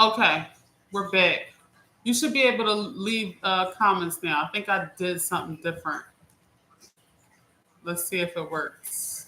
Okay, we're back. You should be able to leave comments now. I think I did something different. Let's see if it works.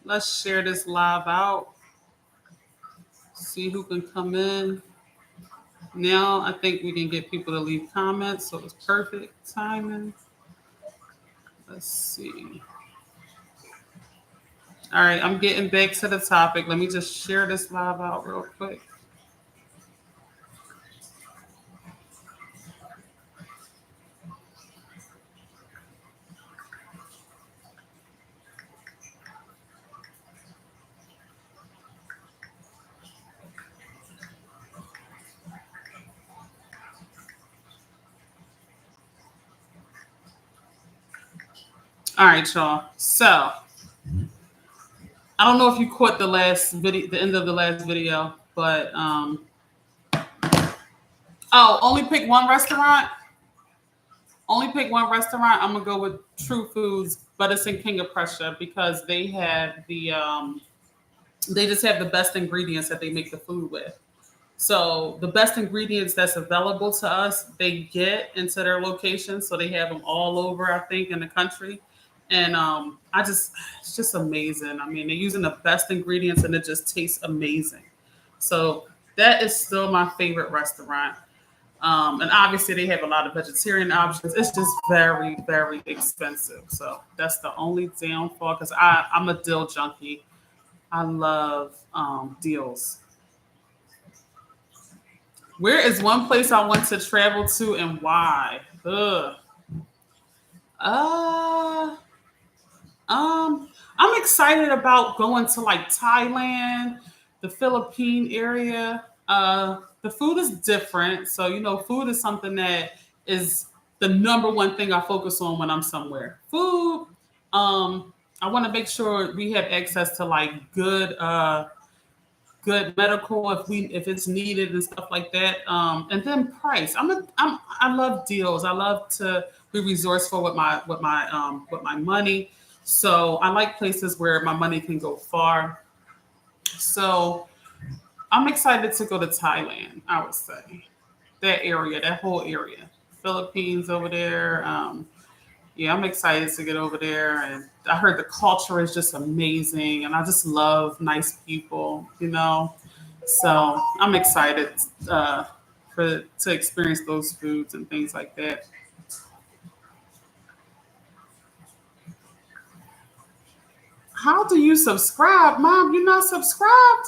Let's share this live out. See who can come in. Now I think we can get people to leave comments, so it's perfect timing. Let's see. All right, I'm getting back to the topic. Let me just share this live out real quick. All right, y'all. So I don't know if you caught the last video, the end of the last video, but oh, only pick one restaurant. Only pick one restaurant. I'm gonna go with True Foods, but it's in King of Prussia because they just have the best ingredients that they make the food with. So the best ingredients that's available to us, they get into their locations. So they have them all over, I think, in the country. And it's just amazing. I mean, they're using the best ingredients and it just tastes amazing. So that is still my favorite restaurant. And obviously, they have a lot of vegetarian options. It's just very, very expensive. So that's the only downfall because I'm a deal junkie. I love deals. Where is one place I want to travel to and why? Ugh. Uh, I'm excited about going to like Thailand, the Philippine area. The food is different, so food is something that is the number one thing I focus on when I'm somewhere. Food. I want to make sure we have access to like good medical if it's needed and stuff like that. And then price. I love deals. I love to be resourceful with my money. So I like places where my money can go far. So I'm excited to go to Thailand. I would say that area, that whole area, Philippines over there. Yeah, I'm excited to get over there. And I heard the culture is just amazing. And I just love nice people. So I'm excited to experience those foods and things like that. How do you subscribe, Mom? You're not subscribed?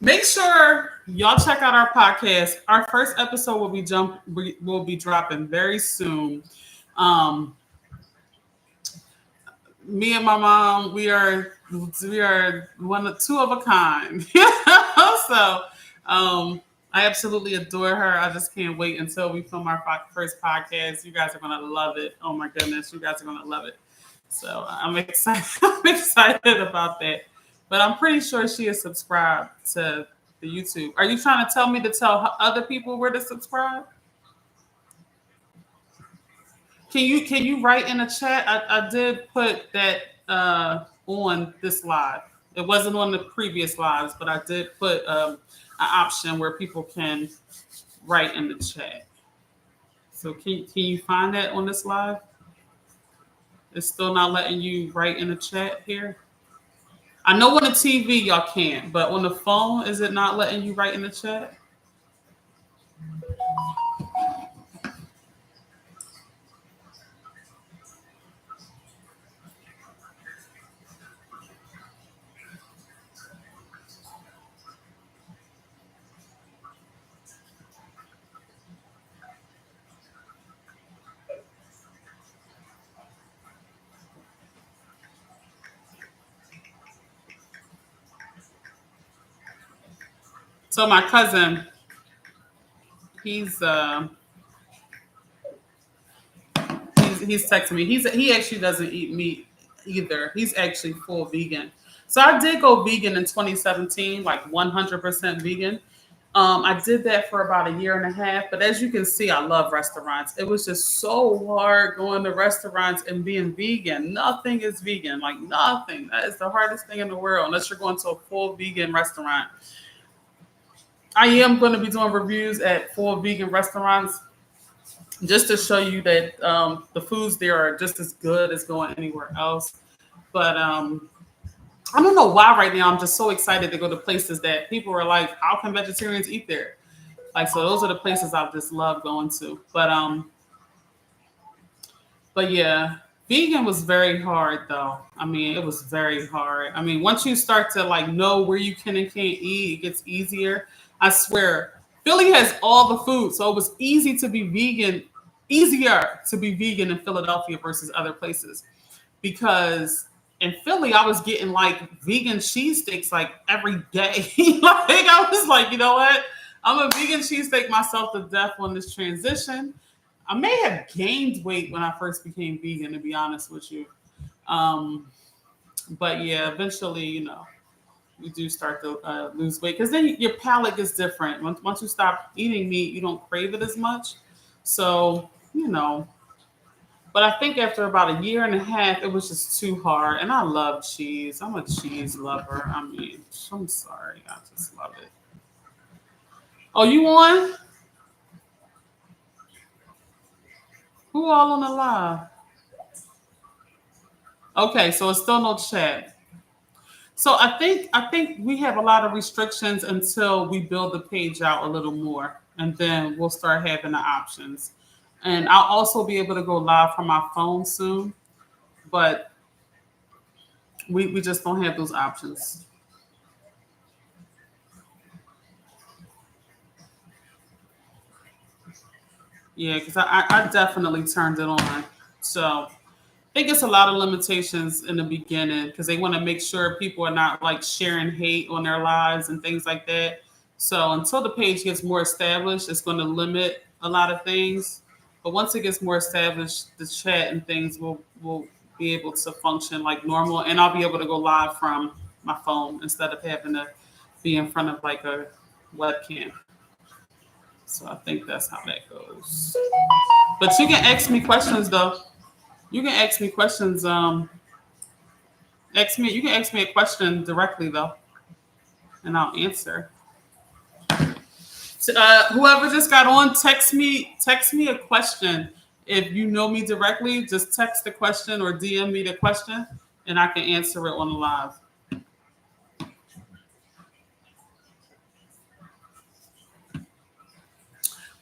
Make sure y'all check out our podcast. Our first episode will be dropping very soon. Um, Me and my mom, we are two of a kind. So I absolutely adore her. I just can't wait until we film our first podcast. You guys are gonna love it. Oh my goodness, you guys are gonna love it. So I'm excited. I'm excited about that. But I'm pretty sure she is subscribed to the YouTube. Are you trying to tell me to tell other people where to subscribe? Can you write in the chat? I did put that on this live. It wasn't on the previous lives, but I did put an option where people can write in the chat. So can you find that on this live? It's still not letting you write in the chat here. I know on the TV y'all can't, but on the phone, is it not letting you write in the chat? So my cousin, he's uh he's texting me. He actually doesn't eat meat either. He's actually full vegan. So I did go vegan in 2017, like 100% vegan. I did that for about a year and a half. But as you can see, I love restaurants. It was just so hard going to restaurants and being vegan. Nothing is vegan, like nothing. That is the hardest thing in the world, unless you're going to a full vegan restaurant. I am going to be doing reviews at full vegan restaurants just to show you that the foods there are just as good as going anywhere else. But I don't know why right now I'm just so excited to go to places that people are like, how can vegetarians eat there? Like, so those are the places I just love going to. But yeah, vegan was very hard though. I mean, it was very hard. I mean, once you start to like know where you can and can't eat, it gets easier. I swear, Philly has all the food, so it was easier to be vegan in Philadelphia versus other places because in Philly I was getting like vegan cheesesteaks like every day. Like I was like, you know what? I'm a vegan cheesesteak myself to death on this transition. I may have gained weight when I first became vegan, to be honest with you. Um, but yeah, eventually, you do start to lose weight because then your palate gets different. Once you stop eating meat, you don't crave it as much. So, but I think after about a year and a half, it was just too hard. And I love cheese. I'm a cheese lover. I mean, I'm sorry. I just love it. Oh, you on? Who all on the live? Okay, so it's still no chat. So I think we have a lot of restrictions until we build the page out a little more, and then we'll start having the options. And I'll also be able to go live from my phone soon, but we just don't have those options. Yeah, because I definitely turned it on. So I think it's a lot of limitations in the beginning because they want to make sure people are not like sharing hate on their lives and things like that. So until the page gets more established, it's going to limit a lot of things. But once it gets more established, the chat and things will be able to function like normal, and I'll be able to go live from my phone instead of having to be in front of like a webcam. So I think that's how that goes. But you can ask me questions though. You can ask me questions. You can ask me a question directly though, and I'll answer. Whoever just got on, text me a question. If you know me directly, just text the question or DM me the question, and I can answer it on the live.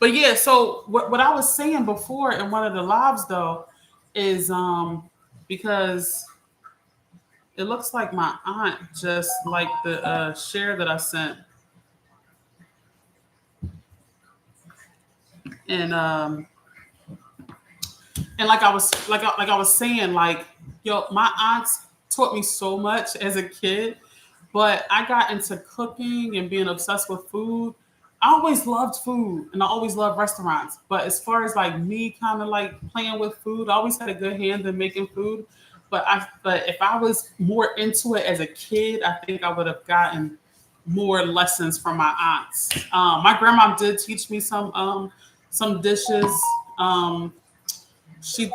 But yeah, so what I was saying before in one of the lives though is because it looks like my aunt just like the share that I sent, and like I was saying, like yo, my aunts taught me so much as a kid, but I got into cooking and being obsessed with food. I always loved food and I always loved restaurants. But as far as like me kind of like playing with food, I always had a good hand in making food. But if I was more into it as a kid, I think I would have gotten more lessons from my aunts. My grandma did teach me some dishes. Um, she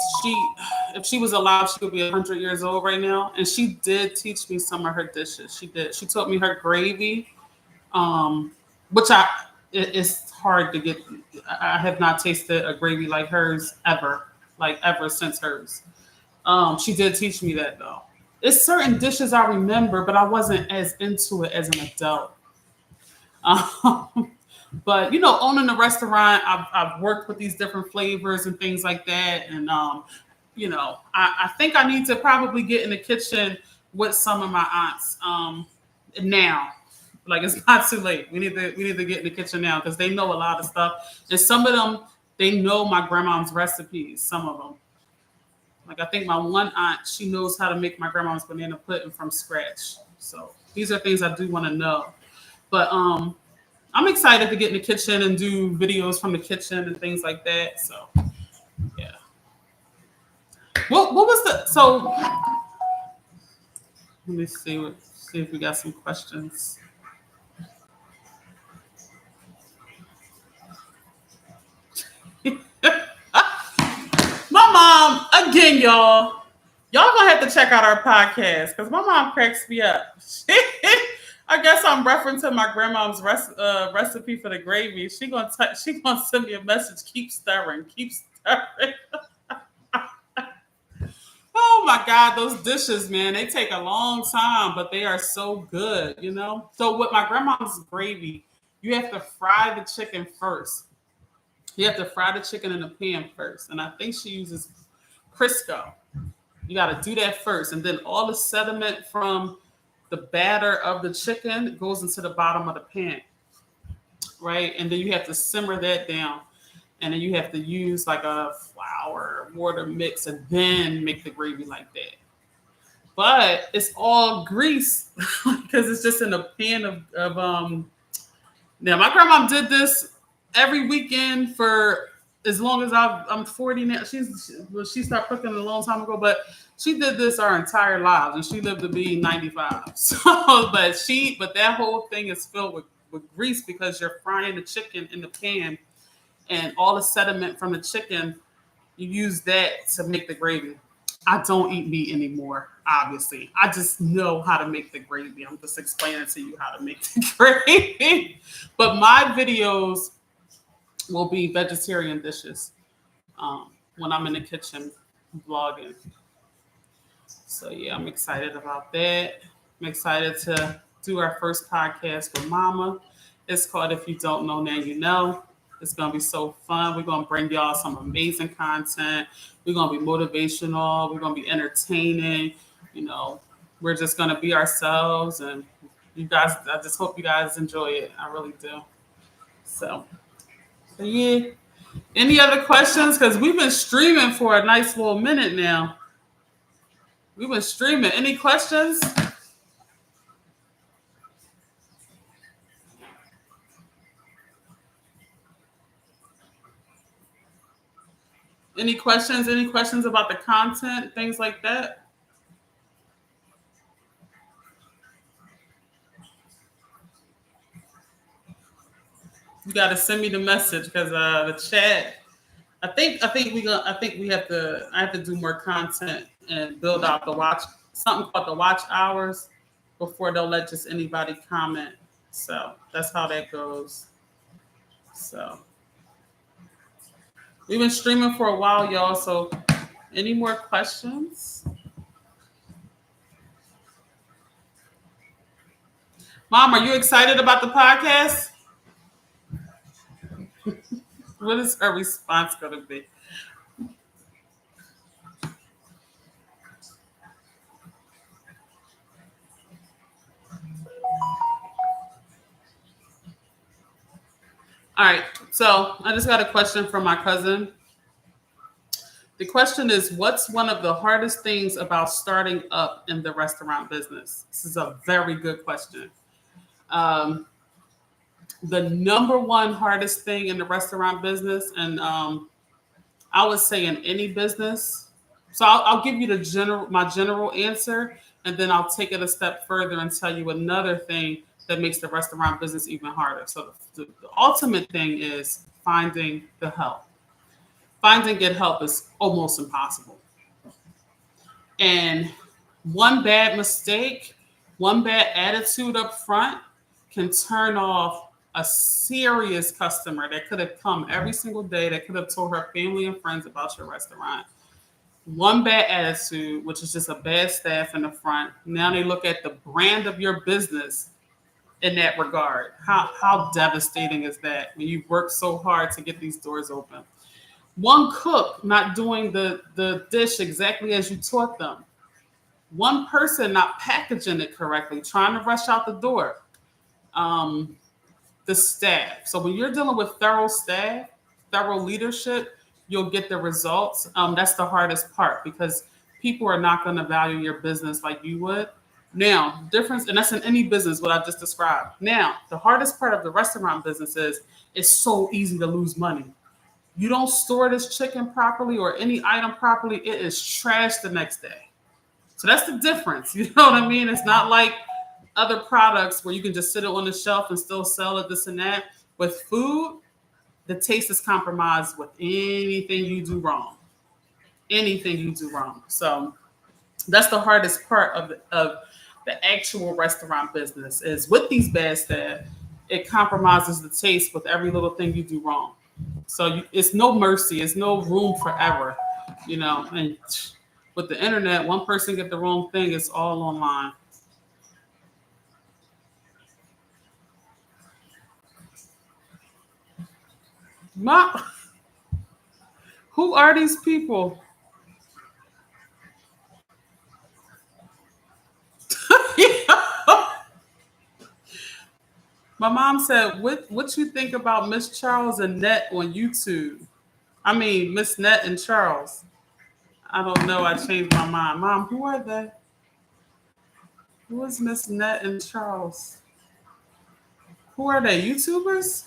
if she was alive, she would be 100 years old right now. And she did teach me some of her dishes. She did. She taught me her gravy, um, which it's hard to get. I have not tasted a gravy like hers ever, like ever since hers. She did teach me that though. It's certain dishes I remember, but I wasn't as into it as an adult. Um, but owning a restaurant, I've worked with these different flavors and things like that, and I think I need to probably get in the kitchen with some of my aunts now. Like it's not too late. We need to get in the kitchen now because they know a lot of stuff, and some of them they know my grandma's recipes. Some of them, like I think my one aunt, she knows how to make my grandma's banana pudding from scratch. So these are things I do want to know, but I'm excited to get in the kitchen and do videos from the kitchen and things like that. So yeah. What was the so? Let me see if we got some questions. My mom again, y'all. Y'all gonna have to check out our podcast because my mom cracks me up. I guess I'm referencing my grandma's recipe for the gravy. She gonna send me a message. Keep stirring, keep stirring. Oh my God, those dishes, man, they take a long time, but they are so good, you know? So with my grandma's gravy, you have to fry the chicken first. You have to fry the chicken in the pan first. And I think she uses Crisco. You got to do that first. And then all the sediment from the batter of the chicken goes into the bottom of the pan, right? And then you have to simmer that down. And then you have to use like a flour water mix and then make the gravy like that. But it's all grease because it's just in a pan of now my grandma did this every weekend for as long as I'm 40 now. She stopped cooking a long time ago, but she did this our entire lives, and she lived to be 95. So, but that whole thing is filled with grease because you're frying the chicken in the pan, and all the sediment from the chicken, you use that to make the gravy. I don't eat meat anymore, obviously. I just know how to make the gravy. I'm just explaining to you how to make the gravy. But my videos will be vegetarian dishes when I'm in the kitchen vlogging. So yeah, I'm excited about that. I'm excited to do our first podcast with Mama. It's called If You Don't Know Now You Know. It's going to be so fun. We're going to bring y'all some amazing content. We're going to be motivational. We're going to be entertaining. You know, we're just going to be ourselves. And you guys, I just hope you guys enjoy it. I really do. So yeah. Any other questions? Because we've been streaming for a nice little minute now. We've been streaming. Any questions? Any questions? Any questions about the content? Things like that? You got to send me the message because the chat. I think we have to. I have to do more content and build out the watch something called the watch hours before they'll let just anybody comment. So that's how that goes. So we've been streaming for a while, y'all. So any more questions? Mom, are you excited about the podcast? What is her response going to be? All right. So I just got a question from my cousin. The question is, what's one of the hardest things about starting up in the restaurant business? This is a very good question. Um, the number one hardest thing in the restaurant business, and I would say in any business. So I'll give you my general answer, and then I'll take it a step further and tell you another thing that makes the restaurant business even harder. So the ultimate thing is finding the help. Finding good help is almost impossible. And one bad mistake, one bad attitude up front can turn off a serious customer that could have come every single day, that could have told her family and friends about your restaurant. One bad attitude, which is just a bad staff in the front. Now they look at the brand of your business in that regard. How devastating is that when you work so hard to get these doors open? One cook not doing the dish exactly as you taught them. One person not packaging it correctly, trying to rush out the door. The staff. So when you're dealing with thorough staff, thorough leadership, you'll get the results. That's the hardest part because people are not going to value your business like you would. Now, difference, and that's in any business, what I just described. Now, the hardest part of the restaurant business is it's so easy to lose money. You don't store this chicken properly or any item properly, it is trash the next day. So that's the difference. You know what I mean? It's not like other products where you can just sit it on the shelf and still sell it, this and that. With food, the taste is compromised with anything you do wrong. Anything you do wrong. So that's the hardest part of the actual restaurant business is with these bad staff, it compromises the taste with every little thing you do wrong. So it's no mercy. It's no room for error, And with the internet, one person get the wrong thing, it's all online. My, who are these people? My mom said, "What you think about Miss Charles and Net on YouTube?" I mean, Miss Net and Charles. I don't know. I changed my mind. Mom, who are they? Who is Miss Net and Charles? Who are they? YouTubers?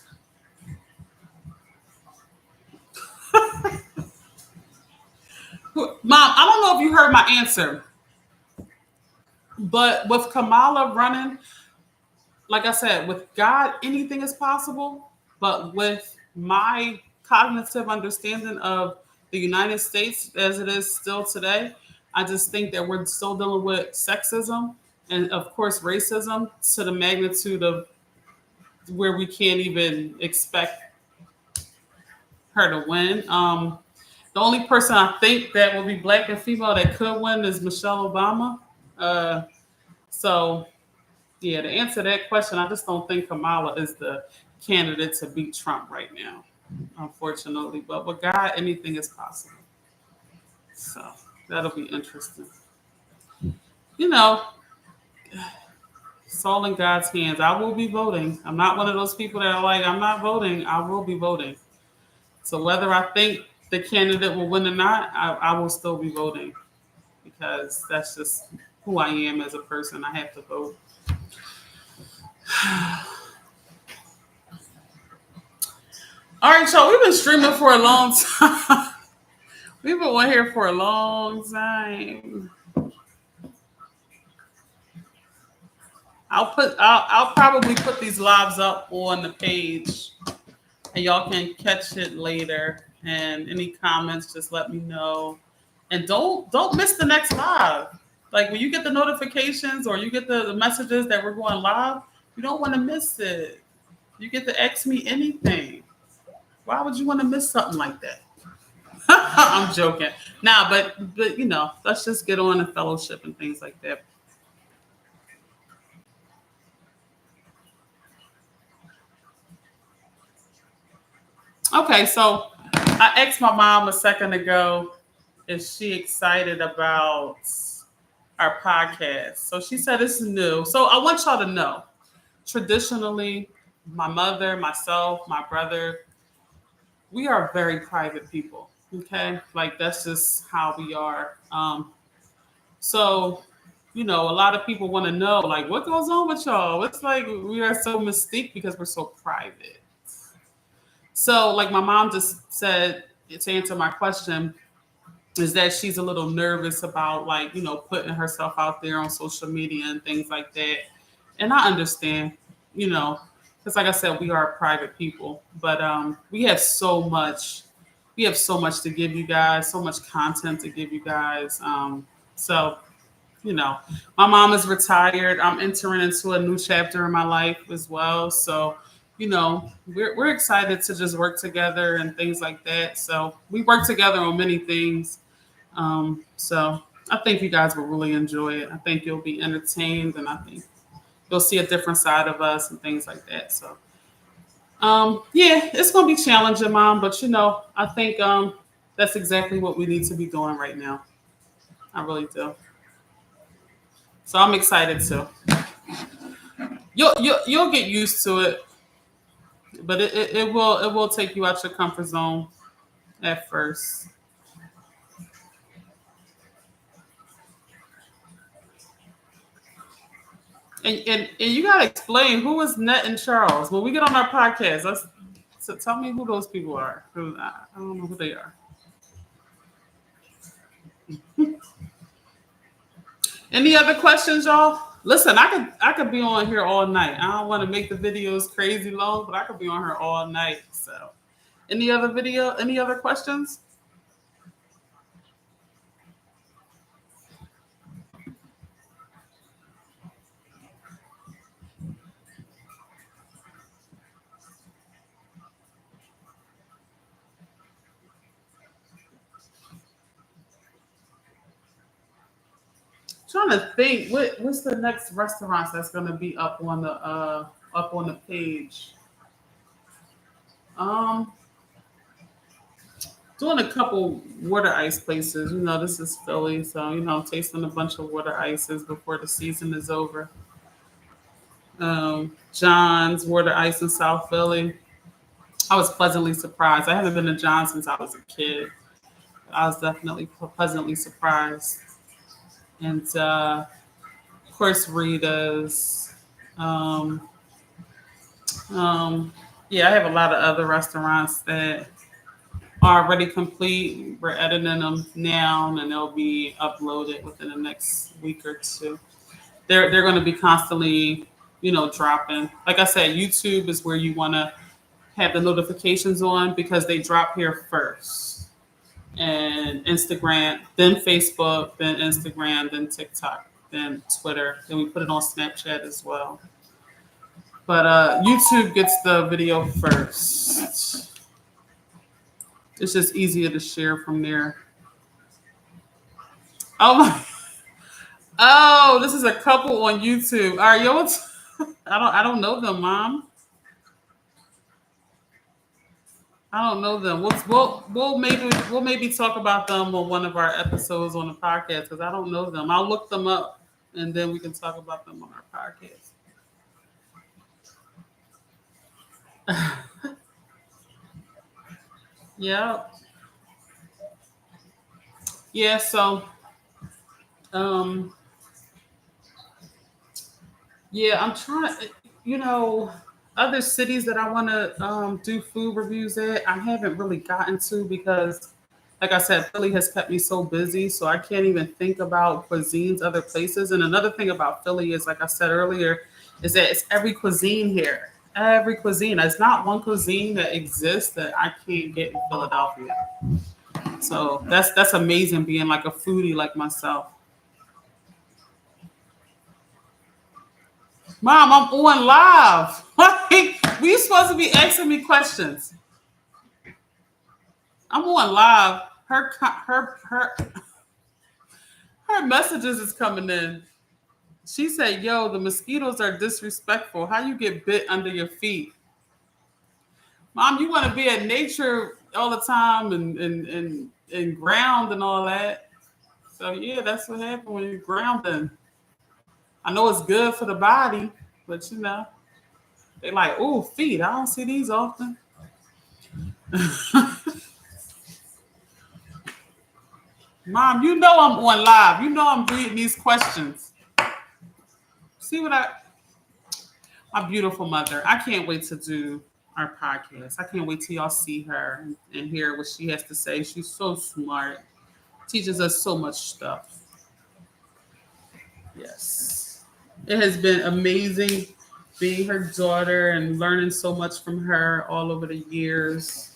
Mom, I don't know if you heard my answer, but with Kamala running, like I said, with God, anything is possible. But with my cognitive understanding of the United States as it is still today, I just think that we're still dealing with sexism and, of course, racism to the magnitude of where we can't even expect her to win. The only person I think that will be black and female that could win is Michelle Obama. Uh, so, yeah, to answer that question, I just don't think Kamala is the candidate to beat Trump right now, unfortunately. But with God, anything is possible. So that'll be interesting. You know, it's all in God's hands. I will be voting. I'm not one of those people that are like, I'm not voting. I will be voting. So whether I think the candidate will win or not, I will still be voting because that's just who I am as a person. I have to vote. All right, y'all. We've been streaming for a long time. We've been on here for a long time. I'll probably put these lives up on the page, and y'all can catch it later. And any comments, just let me know. And don't miss the next live. Like when you get the notifications or you get the messages that we're going live, you don't want to miss it. You get to ask me anything. Why would you want to miss something like that? I'm joking. Nah, but let's just get on a fellowship and things like that. Okay, so I asked my mom a second ago, is she excited about our podcast? So she said it's new. So I want y'all to know, traditionally, my mother, myself, my brother, we are very private people. Okay, like that's just how we are. So a lot of people want to know, like, what goes on with y'all? It's like we are so mystique because we're so private. So, like my mom just said, to answer my question, is that she's a little nervous about like, putting herself out there on social media and things like that. And I understand, because like I said, we are private people, but we have so much to give you guys, so much content to give you guys. So my mom is retired. I'm entering into a new chapter in my life as well. So, we're excited to just work together and things like that. So we work together on many things. So I think you guys will really enjoy it. I think you'll be entertained, and I think you'll see a different side of us and things like that. So, yeah, it's gonna be challenging, Mom, but I think that's exactly what we need to be doing right now. I really do. So I'm excited too. You'll get used to it, but it will take you out your comfort zone at first. And you gotta explain who is Net and Charles when we get on our podcast. So tell me who those people are. I don't know who they are. Any other questions, y'all? Listen, I could be on here all night. I don't want to make the videos crazy long, but I could be on here all night. So, any other video? Any other questions? Trying to think, what's the next restaurants that's gonna be up on the page? Um, Doing a couple water ice places. You know, this is Philly, so tasting a bunch of water ices before the season is over. John's Water Ice in South Philly. I was pleasantly surprised. I haven't been to John's since I was a kid. I was definitely pleasantly surprised. And of course, Rita's. Um, yeah, I have a lot of other restaurants that are already complete. We're editing them now, and they'll be uploaded within the next week or two. They're going to be constantly, dropping. Like I said, YouTube is where you want to have the notifications on because they drop here first, and Instagram, then Facebook, then Instagram, then TikTok, then Twitter. Then we put it on Snapchat as well. But YouTube gets the video first. It's just easier to share from there. Oh my! Oh, this is a couple on YouTube. All right, yo, I don't know them, Mom. I don't know them. We'll maybe talk about them on one of our episodes on the podcast because I don't know them. I'll look them up and then we can talk about them on our podcast. Yeah, yeah. So, um, yeah, I'm trying. Other cities that I want to do food reviews at. I haven't really gotten to because, like I said, Philly has kept me so busy, so I can't even think about cuisines other places. And another thing about Philly is, like I said earlier, is that it's every cuisine here. Every cuisine. There's not one cuisine that exists that I can't get in Philadelphia. So that's amazing being like a foodie like myself. Mom, I'm on live. Like, we supposed to be asking me questions. I'm on live. Her messages is coming in. She said, "Yo, the mosquitoes are disrespectful. How you get bit under your feet, Mom? You want to be at nature all the time and ground and all that. So yeah, that's what happened when you're grounding. I know it's good for the body, but they like, oh, feet. I don't see these often. Mom, you know I'm on live. You know I'm reading these questions. See what my beautiful mother. I can't wait to do our podcast. I can't wait till y'all see her and hear what she has to say. She's so smart. Teaches us so much stuff. Yes. It has been amazing being her daughter and learning so much from her all over the years.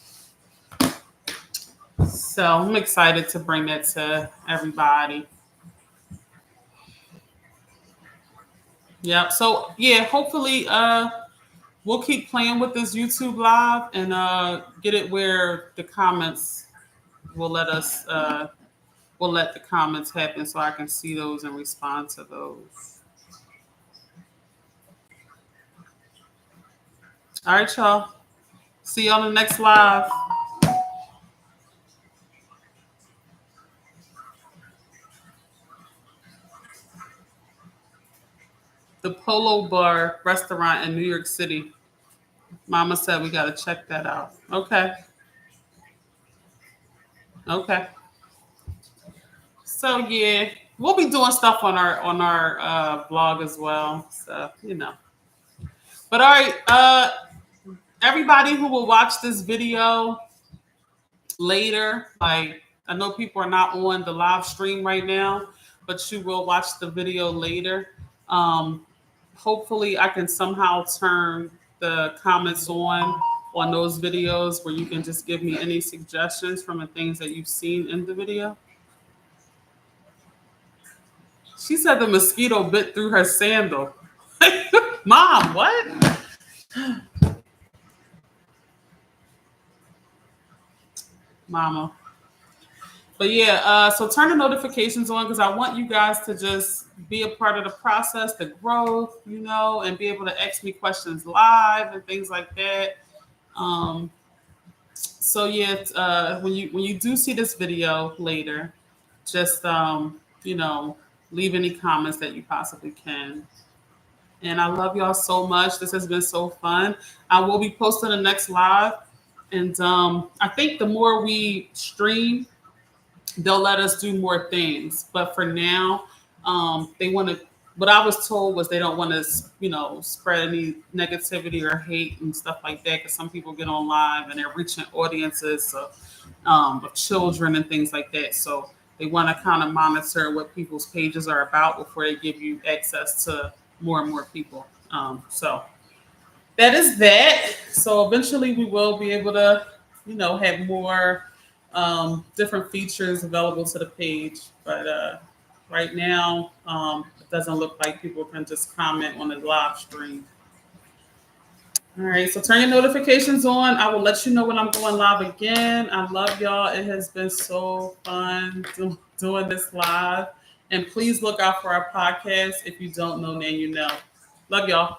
So I'm excited to bring that to everybody. Yep. So yeah, hopefully we'll keep playing with this YouTube live and get it where the comments will let us will let the comments happen so I can see those and respond to those. All right, y'all. See you on the next live. The Polo Bar restaurant in New York City. Mama said we got to check that out. Okay. Okay. So yeah, we'll be doing stuff on our blog as well. So But all right, everybody who will watch this video later, like I know people are not on the live stream right now, but you will watch the video later. Um, Hopefully, I can somehow turn the comments on those videos where you can just give me any suggestions from the things that you've seen in the video. She said the mosquito bit through her sandal. Mom, what? Mama. But yeah, so turn the notifications on because I want you guys to just be a part of the process, the growth, and be able to ask me questions live and things like that. So yeah, when you do see this video later, just leave any comments that you possibly can. And I love y'all so much. This has been so fun. I will be posting the next live, and I think the more we stream, they'll let us do more things. But for now, they want to. What I was told was they don't want to, spread any negativity or hate and stuff like that. Because some people get on live and they're reaching audiences of children and things like that. So they want to kind of monitor what people's pages are about before they give you access to more and more people. So that is that. So eventually we will be able to, have more different features available to the page. But right now, it doesn't look like people can just comment on the live stream. All right, so turn your notifications on. I will let you know when I'm going live again. I love y'all. It has been so fun doing this live. And please look out for our podcast. If you don't know, now you know. Love y'all.